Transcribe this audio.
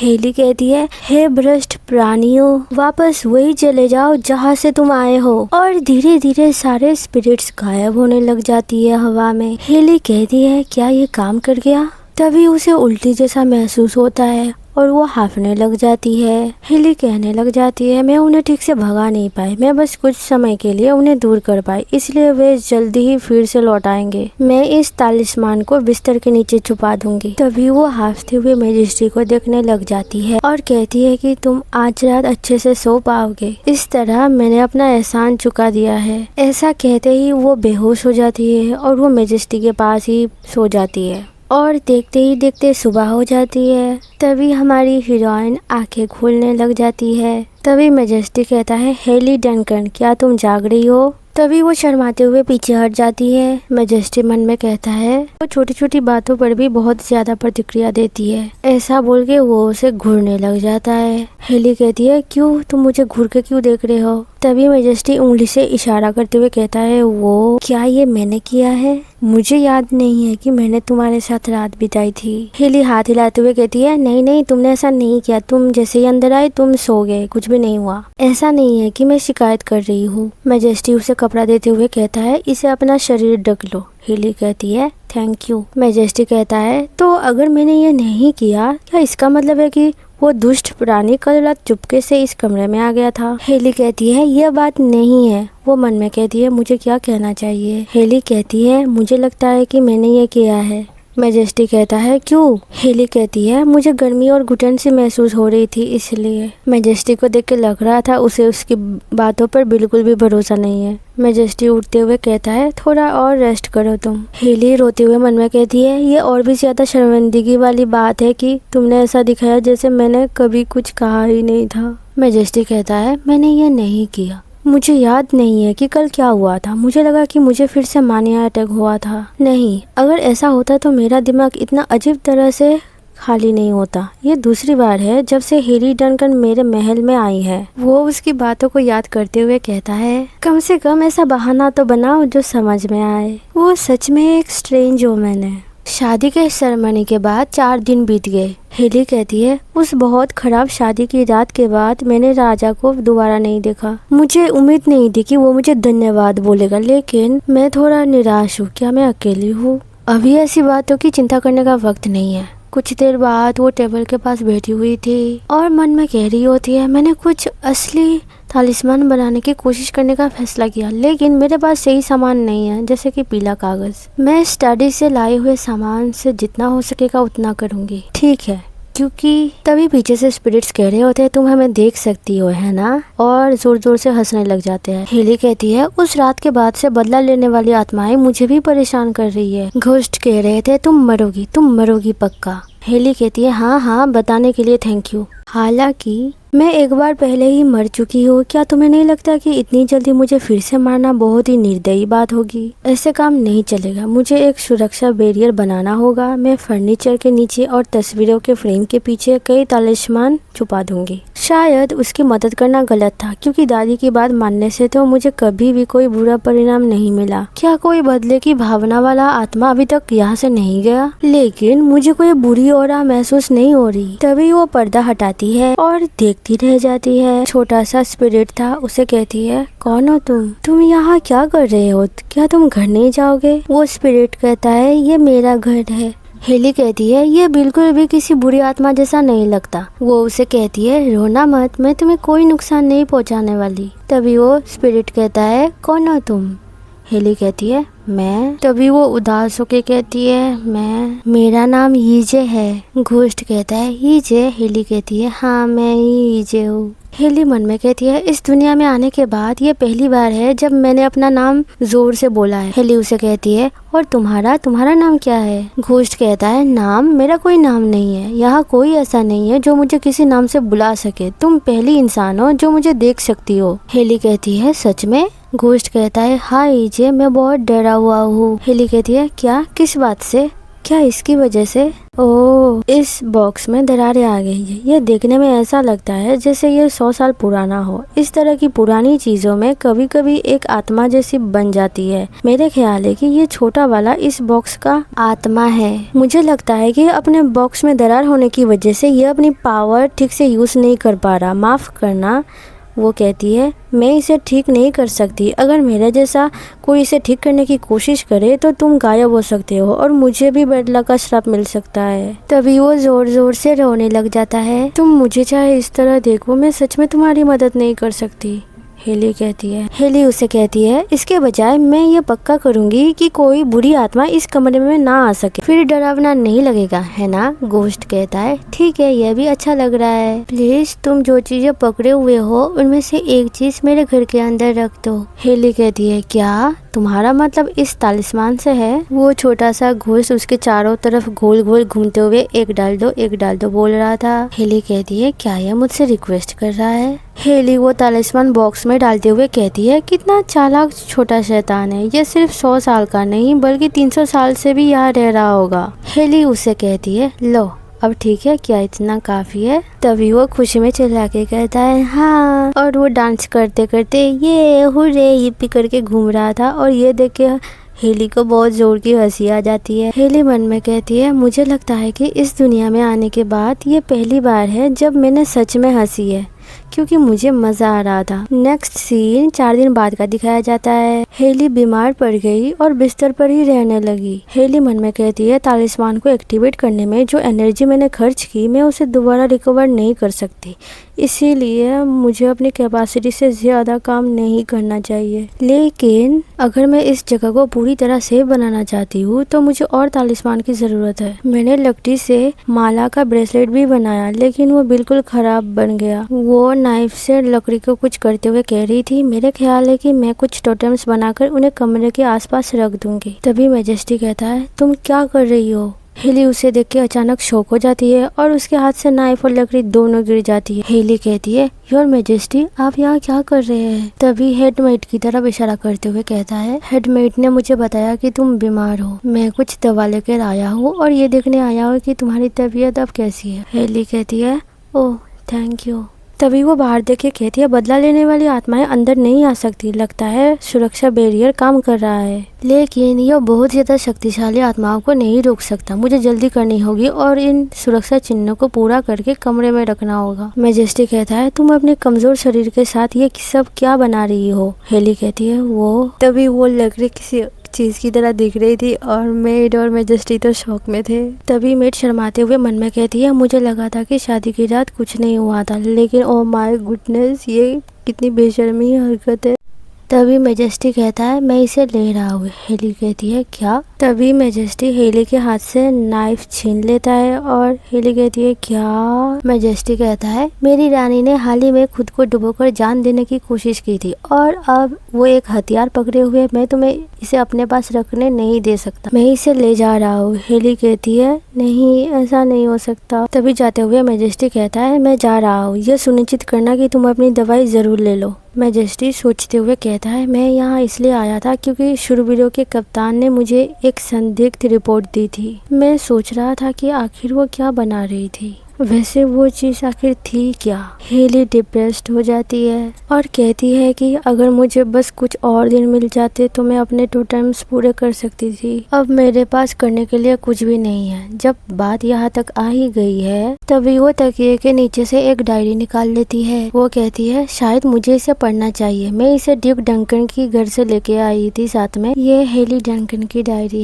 Heli कहती है, हे भ्रष्ट प्राणियों, वापस वही चले जाओ जहाँ से तुम आए हो। और धीरे धीरे सारे स्पिरिट्स गायब होने लग जाती है हवा में। हेली कहती है, क्या ये काम कर गया? तभी उसे उल्टी जैसा महसूस होता है और वो हांफने लग जाती है। हेली कहने लग जाती है, मैं उन्हें ठीक से भगा नहीं पाई, मैं बस कुछ समय के लिए उन्हें दूर कर पाई, इसलिए वे जल्दी ही फिर से लौट आएंगे। मैं इस तालिस्मान को बिस्तर के नीचे छुपा दूंगी। तभी वो हांफते हुए मैजेस्टी को देखने लग जाती है और कहती है कि तुम आज रात अच्छे से सो पाओगे, इस तरह मैंने अपना एहसान चुका दिया है। ऐसा कहते ही वो बेहोश हो जाती है और वो मैजेस्टी के पास ही सो जाती है। और देखते ही देखते सुबह हो जाती है। तभी हमारी हीरोइन आंखें खोलने लग जाती है। तभी मैजेस्टी कहता है, हेली डंकन, क्या तुम जाग रही हो? तभी वो शर्माते हुए पीछे हट जाती है। मैजेस्टी मन में कहता है, वो छोटी छोटी बातों पर भी बहुत ज्यादा प्रतिक्रिया देती है। ऐसा बोल के वो उसे घूरने लग जाता है। हेली कहती है, क्यों, तुम मुझे घूर के क्यों देख रहे हो? तभी मैजेस्टी उंगली से इशारा करते हुए कहता है, वो क्या ये मैंने किया है? मुझे याद नहीं है कि मैंने तुम्हारे साथ रात बिताई थी। हेली हाथ हिलाते हुए कहती है, नहीं नहीं, तुमने ऐसा नहीं किया, तुम जैसे ही अंदर आए तुम सो गए, कुछ भी नहीं हुआ। ऐसा नहीं है कि मैं शिकायत कर रही हूँ। मैजेस्टी उसे कपड़ा देते हुए कहता है, इसे अपना शरीर ढक लो। हेली कहती है, थैंक यू। मैजेस्टी कहता है, तो अगर मैंने ये नहीं किया, क्या इसका मतलब है कि वो दुष्ट प्राणी कल रात चुपके से इस कमरे में आ गया था? हेली कहती है, यह बात नहीं है। वो मन में कहती है, मुझे क्या कहना चाहिए? हेली कहती है, मुझे लगता है कि मैंने ये किया है। मैजेस्टी कहता है, क्यों? हेली कहती है, मुझे गर्मी और घुटन सी महसूस हो रही थी इसलिए। मैजेस्टी को देख के लग रहा था उसे उसकी बातों पर बिल्कुल भी भरोसा नहीं है। मैजेस्टी उठते हुए कहता है, थोड़ा और रेस्ट करो तुम। हेली रोते हुए मन में कहती है, ये और भी ज्यादा शर्मिंदगी वाली बात है कि तुमने ऐसा दिखाया जैसे मैंने कभी कुछ कहा ही नहीं था। मैजेस्टी कहता है, मैंने ये नहीं किया, मुझे याद नहीं है कि कल क्या हुआ था। मुझे लगा कि मुझे फिर से मानिया अटैक हुआ था। नहीं, अगर ऐसा होता तो मेरा दिमाग इतना अजीब तरह से खाली नहीं होता। ये दूसरी बार है जब से हेली डंकन मेरे महल में आई है। वो उसकी बातों को याद करते हुए कहता है, कम से कम ऐसा बहाना तो बनाओ जो समझ में आए। वो सच में एक स्ट्रेंज वुमन है। शादी के सेरेमनी के बाद 4 दिन बीत गए। हेली कहती है, उस बहुत खराब शादी की रात के बाद मैंने राजा को दोबारा नहीं देखा। मुझे उम्मीद नहीं थी कि वो मुझे धन्यवाद बोलेगा, लेकिन मैं थोड़ा निराश हूँ। क्या मैं अकेली हूँ? अभी ऐसी बातों की चिंता करने का वक्त नहीं है। कुछ देर बाद वो टेबल के पास बैठी हुई थी और मन में कह रही होती है, मैंने कुछ असली तालिस्मान बनाने की कोशिश करने का फैसला किया, लेकिन मेरे पास सही सामान नहीं है, जैसे कि पीला कागज। मैं स्टडी से लाए हुए सामान से जितना हो सकेगा उतना करूंगी, ठीक है? क्योंकि तभी पीछे से स्पिरिट्स कह रहे होते हैं, तुम हमें देख सकती हो, है ना? और जोर जोर से हंसने लग जाते हैं। हेली कहती है, उस रात के बाद से बदला लेने वाली आत्माएं मुझे भी परेशान कर रही है। घोस्ट कह रहे थे, तुम मरोगी पक्का। हेली कहती है, हाँ हाँ, बताने के लिए थैंक यू। हालांकि मैं एक बार पहले ही मर चुकी हूँ। क्या तुम्हें नहीं लगता कि इतनी जल्दी मुझे फिर से मारना बहुत ही निर्दयी बात होगी? ऐसे काम नहीं चलेगा। मुझे एक सुरक्षा बैरियर बनाना होगा। मैं फर्नीचर के नीचे और तस्वीरों के फ्रेम के पीछे कई तालिस्मान छुपा दूंगी। शायद उसकी मदद करना गलत था, क्योंकि दादी की बात मानने से तो मुझे कभी भी कोई बुरा परिणाम नहीं मिला। क्या कोई बदले की भावना वाला आत्मा अभी तक यहाँ से नहीं गया? लेकिन मुझे कोई बुरी ऑरा महसूस नहीं हो रही। तभी वो पर्दा हटाती है और देखती रह जाती है। छोटा सा स्पिरिट था, उसे कहती है, कौन हो तुम यहाँ क्या कर रहे हो? क्या तुम घर नहीं जाओगे? वो स्पिरिट कहता है, ये मेरा घर है। हेली कहती है, ये बिल्कुल भी किसी बुरी आत्मा जैसा नहीं लगता। वो उसे कहती है, रोना मत, मैं तुम्हें कोई नुकसान नहीं पहुँचाने वाली। तभी वो स्पिरिट कहता है, कौन हो तुम? हेली कहती है, मैं। तभी वो उदास होके कहती है, मेरा नाम यीजे है। घोस्ट कहता है, यीजे? हेली कहती है, हाँ मैं ही यीजे हूँ। हेली मन में कहती है, इस दुनिया में आने के बाद ये पहली बार है जब मैंने अपना नाम जोर से बोला है। हेली उसे कहती है, और तुम्हारा नाम क्या है? घोस्ट कहता है, नाम? मेरा कोई नाम नहीं है। यहाँ कोई ऐसा नहीं है जो मुझे किसी नाम से बुला सके। तुम पहली इंसान हो जो मुझे देख सकती हो। हेली कहती है, सच में? घोस्ट कहता है, हाँ यीजे, मैं बहुत डरा हुआ हूँ। हेली कहती है, क्या? किस बात से? क्या इसकी वजह से? ओह, इस बॉक्स में दरारें आ गई है। ये देखने में ऐसा लगता है जैसे ये 100 साल पुराना हो। इस तरह की पुरानी चीजों में कभी कभी एक आत्मा जैसी बन जाती है। मेरे ख्याल है कि ये छोटा वाला इस बॉक्स का आत्मा है। मुझे लगता है कि अपने बॉक्स में दरार होने की वजह से ये अपनी पावर ठीक से यूज नहीं कर पा रहा। माफ करना, वो कहती है, मैं इसे ठीक नहीं कर सकती। अगर मेरे जैसा कोई इसे ठीक करने की कोशिश करे तो तुम गायब हो सकते हो और मुझे भी बैड लक का श्राप मिल सकता है। तभी वो जोर जोर से रोने लग जाता है। तुम मुझे चाहे इस तरह देखो, मैं सच में तुम्हारी मदद नहीं कर सकती, हेली कहती है। हेली उसे कहती है, इसके बजाय मैं ये पक्का करूंगी कि कोई बुरी आत्मा इस कमरे में ना आ सके, फिर डरावना नहीं लगेगा, है ना? गोश्त कहता है, ठीक है, यह भी अच्छा लग रहा है। प्लीज तुम जो चीजें पकड़े हुए हो उनमें से एक चीज मेरे घर के अंदर रख दो। हेली कहती है, क्या तुम्हारा मतलब इस तालिस्मान से है? वो छोटा सा घोस्ट उसके चारों तरफ गोल गोल घूमते हुए एक डाल दो बोल रहा था। हेली कहती है, क्या यह मुझसे रिक्वेस्ट कर रहा है? हेली वो तालिस्मान बॉक्स में डालते हुए कहती है, कितना चालाक छोटा शैतान है। ये सिर्फ 100 साल का नहीं बल्कि 300 साल से भी यहाँ रह रहा होगा। हेली उसे कहती है, लो अब ठीक है, क्या इतना काफी है? तभी वो खुशी में चिल्ला के कहता है, हाँ। और वो डांस करते करते ये हुर्रे yippee करके घूम रहा था और ये देख के हेली को बहुत जोर की हंसी आ जाती है। हेली मन में कहती है, मुझे लगता है कि इस दुनिया में आने के बाद ये पहली बार है जब मैंने सच में हंसी है, क्योंकि मुझे मजा आ रहा था। नेक्स्ट सीन 4 दिन बाद का दिखाया जाता है। हेली बीमार पड़ गई और बिस्तर पर ही रहने लगी। हेली मन में कहती है, तालिस्मान को एक्टिवेट करने में जो एनर्जी मैंने खर्च की, मैं उसे दोबारा रिकवर नहीं कर सकती, इसीलिए मुझे अपनी कैपेसिटी से ज्यादा काम नहीं करना चाहिए। लेकिन अगर मैं इस जगह को पूरी तरह सेफ बनाना चाहती हूँ तो मुझे और तालिस्मान की जरूरत है। मैंने लकड़ी से माला का ब्रेसलेट भी बनाया, लेकिन वो बिल्कुल खराब बन गया। वो नाइफ से लकड़ी को कुछ करते हुए कह रही थी, मेरे ख्याल है कि मैं कुछ टोटेम्स बनाकर उन्हें कमरे के आसपास रख दूंगी। तभी मैजेस्टी कहता है, तुम क्या कर रही हो? हेली उसे देख के अचानक शॉक हो जाती है और उसके हाथ से नाइफ और लकड़ी दोनों गिर जाती है। हेली कहती है, योर मैजेस्टी, आप यहाँ क्या कर रहे हैं? तभी हेडमेट की तरफ इशारा करते हुए कहता है, हेडमेट ने मुझे बताया कि तुम बीमार हो। मैं कुछ दवा लेकर आया हूँ और ये देखने आया हूँ कि तुम्हारी तबीयत अब कैसी है। हेली कहती है, ओह थैंक यू। तभी वो बाहर देख के कहती है, बदला लेने वाली आत्माएं अंदर नहीं आ सकती, लगता है सुरक्षा बैरियर काम कर रहा है, लेकिन यह बहुत ज्यादा शक्तिशाली आत्माओं को नहीं रोक सकता। मुझे जल्दी करनी होगी और इन सुरक्षा चिन्हों को पूरा करके कमरे में रखना होगा। मैजेस्टी कहता है, तुम अपने कमजोर शरीर के साथ ये सब क्या बना रही हो? हेली कहती है, वो तभी वो लकड़ी किसी चीज की तरह दिख रही थी और मेड और मैजेस्टी तो शौक में थे। तभी मेड शर्माते हुए मन में कहती है, मुझे लगा था कि शादी की रात कुछ नहीं हुआ था, लेकिन ओ माय गुडनेस, ये कितनी बेशर्मी हरकत है। तभी मैजेस्टी कहता है, मैं इसे ले रहा हूँ। हेली कहती है, क्या? तभी मैजेस्टी हेली के हाथ से नाइफ छीन लेता है और हेली कहती है, क्या? मैजेस्टी कहता है, मेरी रानी ने हाल ही में खुद को डुबोकर जान देने की कोशिश की थी और अब वो एक हथियार पकड़े हुए, मैं तुम्हें इसे अपने पास रखने नहीं दे सकता, मैं इसे ले जा रहा हूँ। हेली कहती है, नहीं ऐसा नहीं हो सकता। तभी जाते हुए मैजेस्टी कहता है, मैं जा रहा हूँ, यह सुनिश्चित करना कि तुम अपनी दवाई जरूर ले लो। मैजेस्टी सोचते हुए कहता है, मैं यहाँ इसलिए आया था क्योंकि शूरवीरों के कप्तान ने मुझे एक संदिग्ध रिपोर्ट दी थी। मैं सोच रहा था कि आखिर वो क्या बना रही थी, वैसे वो चीज आखिर थी क्या? हेली डिप्रेस्ड हो जाती है और कहती है कि अगर मुझे बस कुछ और दिन मिल जाते तो मैं अपने टोटेम्स पूरे कर सकती थी। अब मेरे पास करने के लिए कुछ भी नहीं है। जब बात यहाँ तक आ ही गई है तभी वो तकिए के नीचे से एक डायरी निकाल लेती है। वो कहती है, शायद मुझे इसे पढ़ना चाहिए, मैं इसे ड्यूक डंकन की घर से लेके आई थी साथ में। ये हेली डंकन की डायरी